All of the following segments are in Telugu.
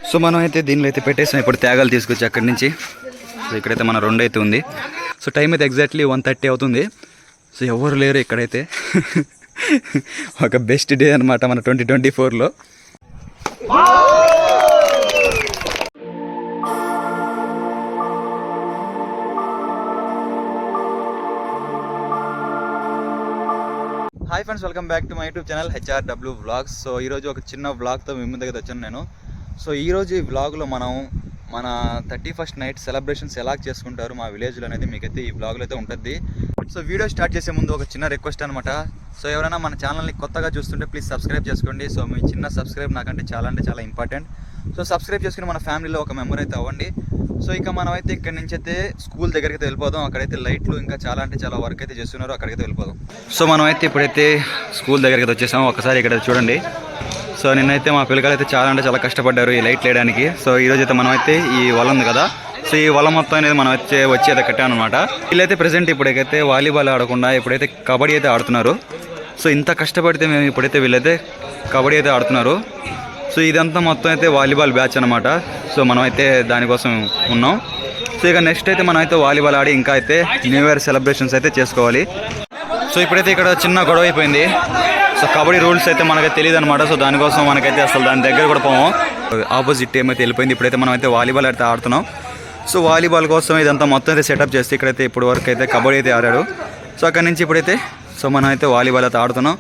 సో మనం అయితే దీనిలో అయితే పెట్టేసాం. ఇప్పుడు త్యాగాలు తీసుకొచ్చి అక్కడి నుంచి. సో ఇక్కడైతే మన 2 అయితే ఉంది. సో టైం అయితే ఎగ్జాక్ట్లీ 1:30 అవుతుంది. సో ఎవరు లేరు ఇక్కడైతే. ఒక బెస్ట్ డే అనమాట మన 2024లో. Hi friends, welcome back to my YouTube channel HRW vlogs. So ఈరోజు ఒక చిన్న వ్లాగ్తో మీ ముందుకు వచ్చాను నేను. సో ఈరోజు ఈ వ్లాగ్లో మనం మన 31st నైట్ సెలబ్రేషన్స్ ఎలా చేసుకుంటారు మా విలేజ్లో అనేది మీకైతే ఈ వ్లాగ్లో అయితే ఉంటుంది. సో వీడియో స్టార్ట్ చేసే ముందు ఒక చిన్న రిక్వెస్ట్ అనమాట. సో ఎవరైనా మన ఛానల్ని కొత్తగా చూస్తుంటే ప్లీజ్ సబ్స్క్రైబ్ చేసుకోండి. సో మీ చిన్న సబ్స్క్రైబ్ నాకంటే చాలా అంటే చాలా ఇంపార్టెంట్. సో సబ్స్క్రైబ్ చేసుకుని మన ఫ్యామిలీలో ఒక మెంబర్ అయితే అవ్వండి. సో ఇక మనమైతే ఇక్కడి నుంచి అయితే స్కూల్ దగ్గరికి అయితే వెళ్ళిపోదాం. అక్కడైతే లైట్లు ఇంకా చాలా అంటే చాలా వర్క్ అయితే చేస్తున్నారు. అక్కడికైతే వెళ్ళిపోదాం. సో మనమైతే ఇప్పుడైతే స్కూల్ దగ్గరికి అయితే వచ్చేసాము. ఒకసారి ఇక్కడ చూడండి. సో నిన్నైతే మా పిల్లకాయలు అయితే చాలా అంటే చాలా కష్టపడ్డారు ఈ లైట్ వేయడానికి. సో ఈరోజు అయితే మనమైతే ఈ వల ఉంది కదా, సో ఈ వల మొత్తం అనేది మనం వచ్చి అయితే కట్టాను అనమాట. వీళ్ళైతే ప్రజెంట్ ఇప్పుడైతే వాలీబాల్ ఆడకుండా ఇప్పుడైతే కబడ్డీ అయితే ఆడుతున్నారు. సో ఇంత కష్టపడితే మేము ఇప్పుడైతే వీళ్ళైతే కబడ్డీ అయితే ఆడుతున్నారు. సో ఇదంతా మొత్తం అయితే వాలీబాల్ బ్యాచ్ అనమాట. సో మనమైతే దానికోసం ఉన్నాం. సో ఇక నెక్స్ట్ అయితే మనం అయితే వాలీబాల్ ఆడి ఇంకా అయితే న్యూ ఇయర్ సెలబ్రేషన్స్ అయితే చేసుకోవాలి. సో ఇప్పుడైతే ఇక్కడ చిన్న గొడవ అయిపోయింది. సో కబడ్డీ రూల్స్ అయితే మనకైతే తెలియదు అనమాట. సో దానికోసం మనకైతే అసలు దాని దగ్గర కూడా పోము. ఆపోజిట్ టీమ్ అయితే వెళ్ళిపోయింది. ఇప్పుడైతే మనం అయితే వాలీబాల్ అయితే ఆడుతున్నాం. సో వాలీబాల్ కోసం ఇదంతా మొత్తం అయితే సెటప్ చేస్తే ఇక్కడైతే ఇప్పుడు వరకు అయితే కబడ్డీ అయితే ఆడాడు. సో అక్కడి నుంచి ఇప్పుడైతే సో మనం అయితే వాలీబాల్ అయితే ఆడుతున్నాం.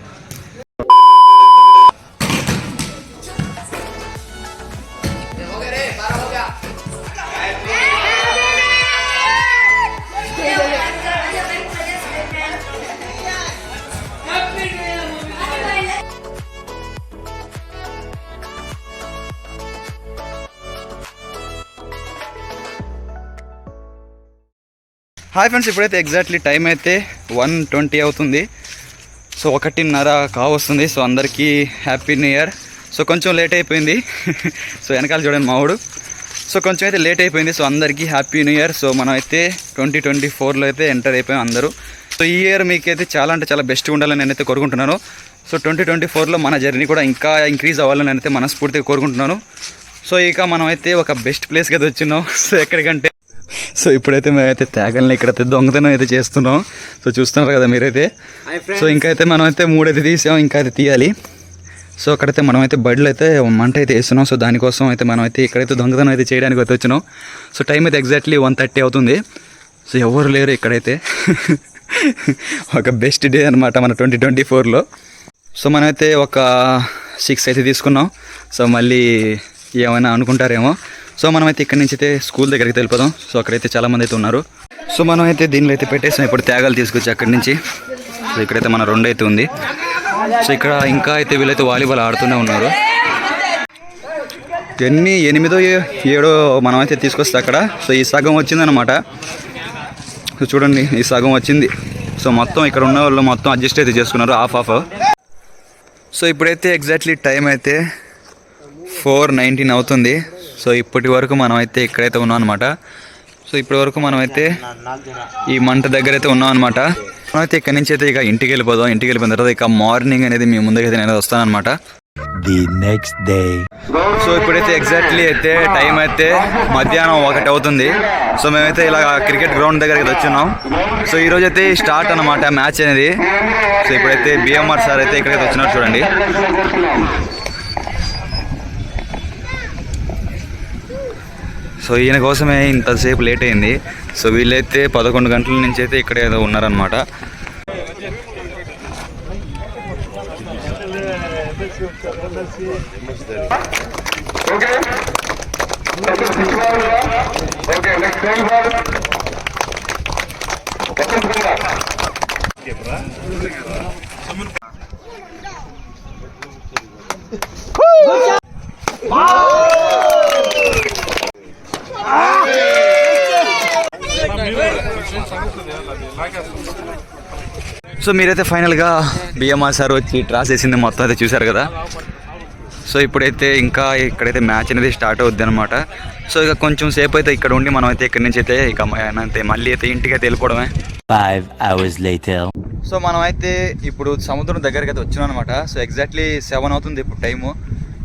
హాయ్ ఫ్రెండ్స్, ఇప్పుడైతే ఎగ్జాక్ట్లీ టైం అయితే 1:20 అవుతుంది. సో 1:30 కావస్తుంది. సో అందరికీ హ్యాపీ న్యూ ఇయర్. సో కొంచెం లేట్ అయిపోయింది. సో వెనకాల చూడండి మావాడు. సో కొంచెం అయితే లేట్ అయిపోయింది. సో అందరికీ హ్యాపీ న్యూ ఇయర్. సో మనం అయితే 2024లో అయితే ఎంటర్ అయిపోయాం అందరూ. సో ఈ ఇయర్ మీకైతే చాలా అంటే చాలా బెస్ట్గా ఉండాలని నేనైతే కోరుకుంటున్నాను. సో 2024లో మన జర్నీ కూడా ఇంకా ఇంక్రీజ్ అవ్వాలని నేనైతే మనస్ఫూర్తిగా కోరుకుంటున్నాను. సో ఇక మనం అయితే ఒక బెస్ట్ ప్లేస్కి అయితే వచ్చినాం. సో ఎక్కడికంటే సో ఇప్పుడైతే మేమైతే త్యాగల్ని ఇక్కడైతే దొంగతనం అయితే చేస్తున్నాం. సో చూస్తున్నారు కదా మీరైతే. సో ఇంకైతే మనమైతే 3 అయితే తీసాం, ఇంకా అయితే తీయాలి. సో అక్కడైతే మనమైతే బడిలో అయితే మంట అయితే వేస్తున్నాం. సో దానికోసం అయితే మనమైతే ఇక్కడైతే దొంగతనం అయితే చేయడానికి అయితే వచ్చినాం. సో టైం అయితే ఎగ్జాక్ట్లీ 1:30 అవుతుంది. సో ఎవరు లేరు ఇక్కడైతే. ఒక బెస్ట్ డే అనమాట మన 2024లో. సో మనమైతే ఒక 6 అయితే తీసుకున్నాం. సో మళ్ళీ ఏమైనా అనుకుంటారేమో. సో మనమైతే ఇక్కడి నుంచి అయితే స్కూల్ దగ్గరికి వెళ్ళిపోదాం. సో అక్కడైతే చాలామంది అయితే ఉన్నారు. సో మనమైతే దీనిలో అయితే పెట్టేసాం. ఇప్పుడు త్యాగాలు తీసుకొచ్చి అక్కడి నుంచి. సో ఇక్కడైతే మన 2 అయితే ఉంది. సో ఇక్కడ ఇంకా అయితే వీళ్ళైతే వాలీబాల్ ఆడుతూనే ఉన్నారు. 8, 7 మనమైతే తీసుకొస్తే అక్కడ. సో ఈ సగం వచ్చిందనమాట. సో చూడండి, ఈ సగం వచ్చింది. సో మొత్తం ఇక్కడ ఉన్న వాళ్ళు మొత్తం అడ్జస్ట్ అయితే చేసుకున్నారు హాఫ్. సో ఇప్పుడైతే ఎగ్జాక్ట్లీ టైం అయితే 4:19 అవుతుంది. సో ఇప్పటి వరకు మనమైతే ఇక్కడైతే ఉన్నాం అనమాట. సో ఇప్పటి వరకు మనమైతే ఈ మంట దగ్గర అయితే ఉన్నాం అనమాట. మనమైతే ఇక్కడి నుంచి అయితే ఇక ఇంటికి వెళ్ళిపోదాం. ఇంటికి వెళ్ళిపోయిన తర్వాత ఇక మార్నింగ్ అనేది మీ ముందుకైతే నేను వస్తాను అనమాట. సో ఇప్పుడైతే ఎగ్జాక్ట్లీ అయితే టైం అయితే మధ్యాహ్నం 1 అవుతుంది. సో మేమైతే ఇలా క్రికెట్ గ్రౌండ్ దగ్గరికి వచ్చున్నాం. సో ఈరోజు అయితే స్టార్ట్ అనమాట మ్యాచ్ అనేది. సో ఇప్పుడైతే BMR సార్ అయితే ఇక్కడైతే వచ్చినారు చూడండి. సో ఈయన కోసమే ఇంతసేపు లేట్ అయింది. సో వీళ్ళైతే 11 గంటల నుంచి అయితే ఇక్కడే ఉన్నారనమాట. సో మీరైతే ఫైనల్గా BMR సార్ వచ్చి ట్రాస్ వేసింది మొత్తం అయితే చూశారు కదా. సో ఇప్పుడైతే ఇంకా ఇక్కడైతే మ్యాచ్ అనేది స్టార్ట్ అవుద్ది అనమాట. సో ఇక కొంచెం సేపు అయితే ఇక్కడ ఉండి మనం అయితే ఇక్కడి నుంచి అయితే ఇక అంతే మళ్ళీ అయితే ఇంటికి అయితే వెళ్ళిపోవడమే. 5 hours later. సో మనం అయితే ఇప్పుడు సముద్రం దగ్గరికి అయితే వచ్చినాం అనమాట. సో ఎగ్జాక్ట్లీ 7 అవుతుంది ఇప్పుడు టైము.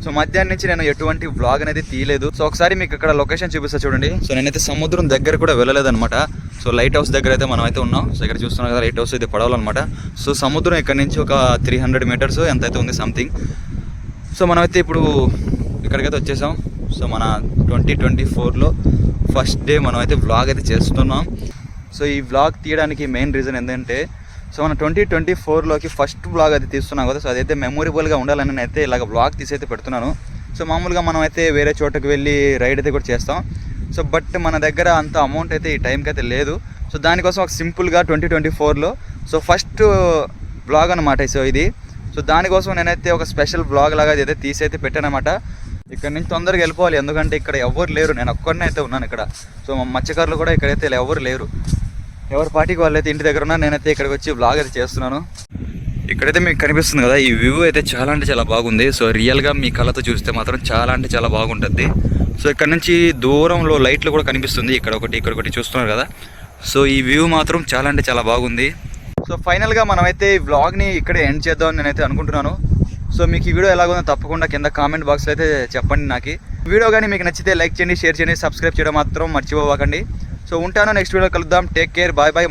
సో మధ్యాహ్నం నుంచి నేను ఎటువంటి వ్లాగ్ అనేది తీయలేదు. సో ఒకసారి మీకు ఇక్కడ లొకేషన్ చూపిస్తా చూడండి. సో నేనైతే సముద్రం దగ్గర కూడా వెళ్ళలేదన్నమాట. సో లైట్ హౌస్ దగ్గర అయితే మనం అయితే ఉన్నాం. సో ఇక్కడ చూస్తున్నాం కదా లైట్ హౌస్ అయితే పడవాలన్నమాట. సో సముద్రం ఇక్కడ నుంచి ఒక 300 మీటర్స్ ఎంతైతే ఉంది సంథింగ్. సో మనమైతే ఇప్పుడు ఇక్కడికైతే వచ్చేసాం. సో మన 2024లో ఫస్ట్ డే మనం అయితే వ్లాగ్ అయితే చేస్తున్నాం. సో ఈ వ్లాగ్ తీయడానికి మెయిన్ రీజన్ ఏంటంటే సో మన 2024లోకి ఫస్ట్ వ్లాగ్ అయితే తీస్తున్నాం కదా. సో అదైతే మెమొరబుల్గా ఉండాలని నేను అయితే ఇలాగ వ్లాగ్ తీసి అయితే పెడుతున్నాను. సో మామూలుగా మనం అయితే వేరే చోటకి వెళ్ళి రైడ్ అయితే కూడా చేస్తాం. సో బట్ మన దగ్గర అంత అమౌంట్ అయితే ఈ టైంకి అయితే లేదు. సో దానికోసం ఒక సింపుల్గా 2024లో సో ఫస్ట్ వ్లాగ్ అనమాట. సో ఇది సో దానికోసం నేనైతే ఒక స్పెషల్ వ్లాగ్ లాగా అయితే తీసి అయితే పెట్టానమాట. ఇక్కడ నుంచి తొందరగా వెళ్ళిపోవాలి, ఎందుకంటే ఇక్కడ ఎవరు లేరు, నేను ఒక్కడినే అయితే ఉన్నాను ఇక్కడ. సో మా మత్స్యకారులు కూడా ఇక్కడైతే ఎవరు లేరు, ఎవరి పార్టీకి వాళ్ళైతే ఇంటి దగ్గర ఉన్నా. నేనైతే ఇక్కడికి వచ్చి వ్లాగ్ అయితే చేస్తున్నాను. ఇక్కడైతే మీకు కనిపిస్తుంది కదా, ఈ వ్యూ అయితే చాలా అంటే చాలా బాగుంది. సో రియల్గా మీ కళ్ళతో చూస్తే మాత్రం చాలా అంటే చాలా బాగుంటుంది. సో ఇక్కడ నుంచి దూరంలో లైట్లు కూడా కనిపిస్తుంది, ఇక్కడ ఒకటి చూస్తున్నారు కదా. సో ఈ వ్యూ మాత్రం చాలా అంటే చాలా బాగుంది. సో ఫైనల్గా మనమైతే ఈ వ్లాగ్ని ఇక్కడే ఎండ్ చేద్దామని నేనైతే అనుకుంటున్నాను. సో మీకు ఈ వీడియో ఎలాగుందో తప్పకుండా కింద కామెంట్ బాక్స్లో అయితే చెప్పండి నాకు. వీడియో కానీ మీకు నచ్చితే లైక్ చేయండి, షేర్ చేయండి, సబ్స్క్రైబ్ చేయడం మాత్రం మర్చిపోకండి. సో ఉంటాను, నెక్స్ట్ వీడియో కలుద్దాం. Take care, bye bye.